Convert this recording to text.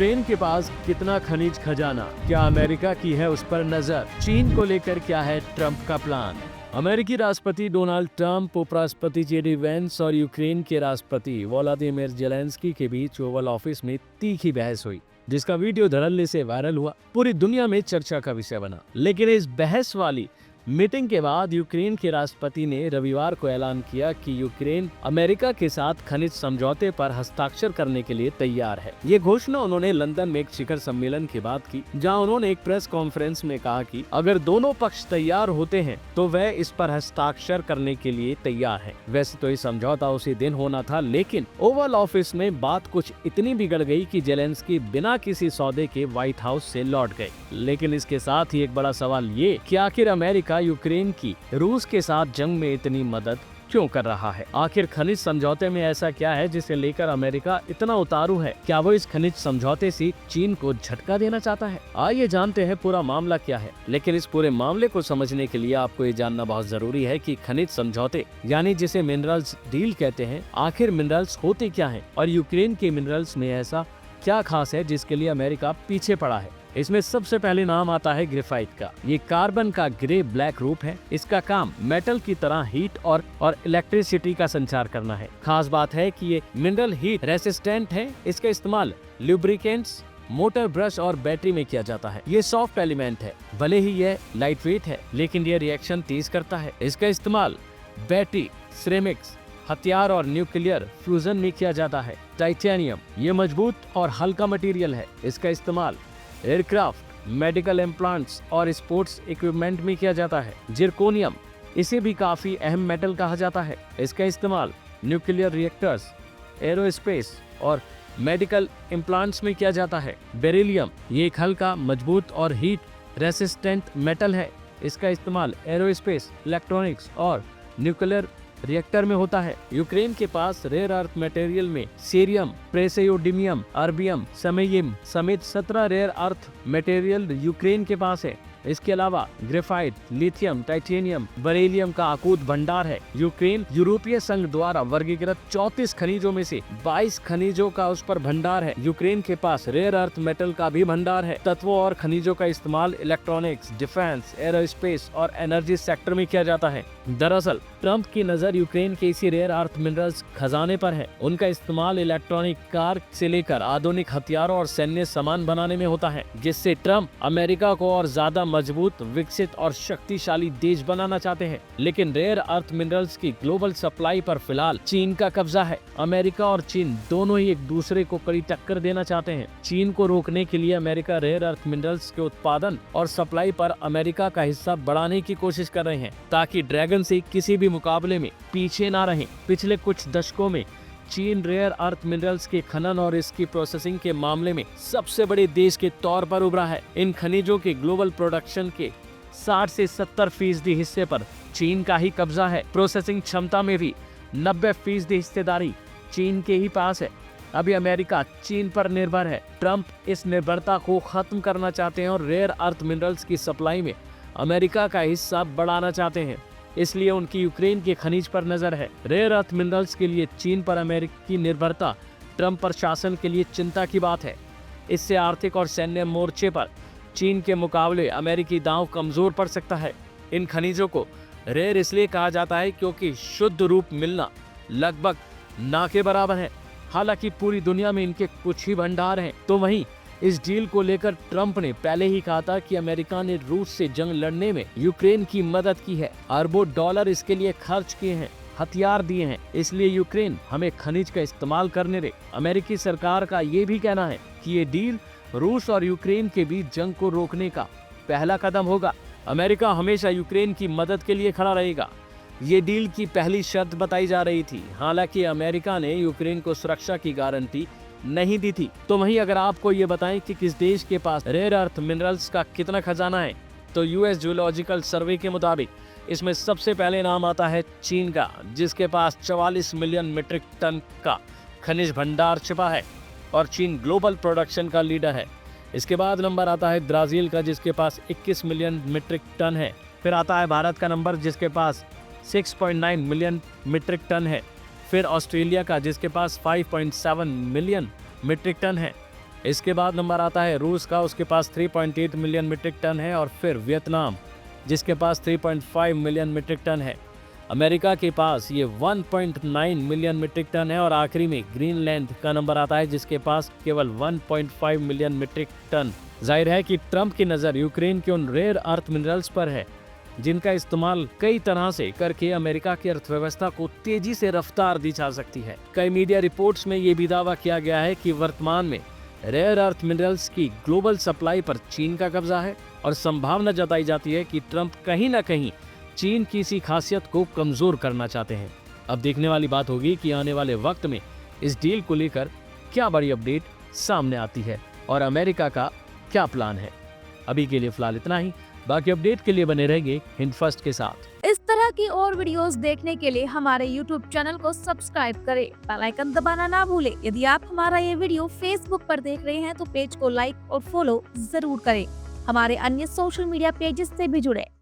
Ukraine के पास कितना खनिज खजाना, क्या अमेरिका की है उस पर नजर? चीन को लेकर क्या है ट्रंप का प्लान? अमेरिकी राष्ट्रपति डोनाल्ड ट्रंप, उपराष्ट्रपति जेडी वेंस और यूक्रेन के राष्ट्रपति वोलोदिमीर जेलेंस्की के बीच ओवल ऑफिस में तीखी बहस हुई, जिसका वीडियो धड़ल्ले से वायरल हुआ, पूरी दुनिया में चर्चा का विषय बना। लेकिन इस बहस वाली मीटिंग के बाद यूक्रेन के राष्ट्रपति ने रविवार को ऐलान किया कि यूक्रेन अमेरिका के साथ खनिज समझौते पर हस्ताक्षर करने के लिए तैयार है। ये घोषणा उन्होंने लंदन में एक शिखर सम्मेलन के बाद की, जहां उन्होंने एक प्रेस कॉन्फ्रेंस में कहा कि अगर दोनों पक्ष तैयार होते हैं तो वह इस पर हस्ताक्षर करने के लिए तैयार है। वैसे तो ये समझौता उसी दिन होना था, लेकिन ओवल ऑफिस में बात कुछ इतनी बिगड़ गई कि जेलेंस्की बिना किसी सौदे के व्हाइट हाउस से लौट गए। लेकिन इसके साथ ही एक बड़ा सवाल ये कि आखिर अमेरिका यूक्रेन की रूस के साथ जंग में इतनी मदद क्यों कर रहा है? आखिर खनिज समझौते में ऐसा क्या है जिसे लेकर अमेरिका इतना उतारू है? क्या वो इस खनिज समझौते से चीन को झटका देना चाहता है? आइए जानते हैं पूरा मामला क्या है। लेकिन इस पूरे मामले को समझने के लिए आपको ये जानना बहुत जरूरी है कि खनिज समझौते यानी जिसे मिनरल्स डील कहते हैं, आखिर मिनरल्स होते क्या है और यूक्रेन के मिनरल्स में ऐसा क्या खास है जिसके लिए अमेरिका पीछे पड़ा है। इसमें सबसे पहले नाम आता है ग्रेफाइट का। ये कार्बन का ग्रे ब्लैक रूप है। इसका काम मेटल की तरह हीट और इलेक्ट्रिसिटी का संचार करना है। खास बात है कि ये मिनरल हीट रेसिस्टेंट है। इसका इस्तेमाल लुब्रिकेंट्स, मोटर, ब्रश और बैटरी में किया जाता है। ये सॉफ्ट एलिमेंट है, भले ही ये लाइट वेट है, लेकिन ये रिएक्शन तेज करता है। इसका इस्तेमाल बैटरी, सिरेमिक्स, हथियार और न्यूक्लियर फ्यूजन में किया जाता है। टाइटेनियम, ये मजबूत और हल्का मटेरियल है। इसका इस्तेमाल एयरक्राफ्ट, मेडिकल इम्प्लांट्स और स्पोर्ट्स इक्विपमेंट में किया जाता है। जिरकोनियम, इसे भी काफी अहम मेटल कहा जाता है। इसका इस्तेमाल न्यूक्लियर रिएक्टर्स, एरोस्पेस और मेडिकल इम्प्लांट्स में किया जाता है। बेरिलियम, ये एक हल्का, मजबूत और हीट रेसिस्टेंट मेटल है। इसका इस्तेमाल एरोस्पेस, इलेक्ट्रॉनिक्स और न्यूक्लियर रिएक्टर में होता है। यूक्रेन के पास रेयर अर्थ मटेरियल में सीरियम, प्रेसियोडियम, अर्बियम, समैयम समेत 17 रेयर अर्थ मटेरियल यूक्रेन के पास है। इसके अलावा ग्रेफाइट, लिथियम, टाइटेनियम, बेरिलियम का अकूत भंडार है। यूक्रेन यूरोपीय संघ द्वारा वर्गीकृत 34 खनिजों में से 22 खनिजों का उस पर भंडार है। यूक्रेन के पास रेयर अर्थ मेटल का भी भंडार है। तत्वों और खनिजों का इस्तेमाल इलेक्ट्रॉनिक्स, डिफेंस, एरोस्पेस और एनर्जी सेक्टर में किया जाता है। दरअसल ट्रंप की नजर यूक्रेन के इसी रेयर अर्थ मिनरल्स खजाने पर है। उनका इस्तेमाल इलेक्ट्रॉनिक कार से लेकर आधुनिक हथियारों और सैन्य सामान बनाने में होता है, जिससे ट्रंप अमेरिका को और ज्यादा मजबूत, विकसित और शक्तिशाली देश बनाना चाहते हैं। लेकिन रेयर अर्थ मिनरल्स की ग्लोबल सप्लाई पर फिलहाल चीन का कब्जा है। अमेरिका और चीन दोनों ही एक दूसरे को कड़ी टक्कर देना चाहते हैं। चीन को रोकने के लिए अमेरिका रेयर अर्थ मिनरल्स के उत्पादन और सप्लाई पर अमेरिका का हिस्सा बढ़ाने की कोशिश कर रहे हैं, ताकि ड्रैगन से किसी भी मुकाबले में पीछे ना रहें। पिछले कुछ दशकों में चीन रेयर अर्थ मिनरल्स के खनन और इसकी प्रोसेसिंग के मामले में सबसे बड़े देश के तौर पर उभरा है। इन खनिजों के ग्लोबल प्रोडक्शन के 60 से 70% हिस्से पर चीन का ही कब्जा है। प्रोसेसिंग क्षमता में भी 90% हिस्सेदारी चीन के ही पास है। अभी अमेरिका चीन पर निर्भर है। ट्रंप इस निर्भरता को खत्म करना चाहते हैं और रेयर अर्थ मिनरल्स की सप्लाई में अमेरिका का हिस्सा बढ़ाना चाहते हैं। इसलिए उनकी यूक्रेन के खनिज पर नजर है। रेयर अर्थ मिनरल्स के लिए चीन पर अमेरिकी निर्भरता ट्रंप प्रशासन के लिए चिंता की बात है। इससे आर्थिक और सैन्य मोर्चे पर चीन के मुकाबले अमेरिकी दांव कमजोर पड़ सकता है। इन खनिजों को रेयर इसलिए कहा जाता है क्योंकि शुद्ध रूप मिलना लगभग ना के बराबर है। हालांकि पूरी दुनिया में इनके कुछ ही भंडार हैं। तो वहीं इस डील को लेकर ट्रंप ने पहले ही कहा था कि अमेरिका ने रूस से जंग लड़ने में यूक्रेन की मदद की है, अरबों डॉलर इसके लिए खर्च किए हैं, हथियार दिए हैं। इसलिए यूक्रेन हमें खनिज का इस्तेमाल करने दे। अमेरिकी सरकार का ये भी कहना है कि ये डील रूस और यूक्रेन के बीच जंग को रोकने का पहला कदम होगा। अमेरिका हमेशा यूक्रेन की मदद के लिए खड़ा रहेगा। ये डील की पहली शर्त बताई जा रही थी। हालांकि अमेरिका ने यूक्रेन को सुरक्षा की गारंटी नहीं दी थी। तो वहीं अगर आपको ये बताएं कि किस देश के पास रेयर अर्थ मिनरल्स का कितना खजाना है, तो यूएस जियोलॉजिकल सर्वे के मुताबिक इसमें सबसे पहले नाम आता है चीन का, जिसके पास 44 मिलियन मीट्रिक टन का खनिज भंडार छिपा है और चीन ग्लोबल प्रोडक्शन का लीडर है। इसके बाद नंबर आता है ब्राजील का, जिसके पास 21 मिलियन मीट्रिक टन है। फिर आता है भारत का नंबर, जिसके पास 6.9 मिलियन मीट्रिक टन है। फिर ऑस्ट्रेलिया का, जिसके पास 5.7 मिलियन मीट्रिक टन है। इसके बाद नंबर आता है रूस का, उसके पास 3.8 मिलियन मीट्रिक टन है। और फिर वियतनाम जिसके पास 3.5 मिलियन मीट्रिक टन है। अमेरिका के पास ये 1.9 मिलियन मीट्रिक टन है। और आखिरी में ग्रीनलैंड का नंबर आता है जिसके पास केवल 1.5 मिलियन मीट्रिक टन। जाहिर है कि ट्रंप की नज़र यूक्रेन के उन रेयर अर्थ मिनरल्स पर है जिनका इस्तेमाल कई तरह से करके अमेरिका की अर्थव्यवस्था को तेजी से रफ्तार दी जा सकती है। कई मीडिया रिपोर्ट्स में ये भी दावा किया गया है कि वर्तमान में रेयर अर्थ मिनरल्स की ग्लोबल सप्लाई पर चीन का कब्जा है और संभावना जताई जाती है कि ट्रंप कहीं न कहीं चीन की इसी खासियत को कमजोर करना चाहते हैं। अब देखने वाली बात होगी कि आने वाले वक्त में इस डील को लेकर क्या बड़ी अपडेट सामने आती है और अमेरिका का क्या प्लान है। अभी के लिए फिलहाल इतना ही, बाकी अपडेट के लिए बने रहेंगे हिंद फर्स्ट के साथ। इस तरह की और वीडियोस देखने के लिए हमारे YouTube चैनल को सब्सक्राइब करें, बेल आइकन दबाना ना भूलें। यदि आप हमारा ये वीडियो Facebook पर देख रहे हैं तो पेज को लाइक और फॉलो जरूर करें। हमारे अन्य सोशल मीडिया पेजेस से भी जुड़े।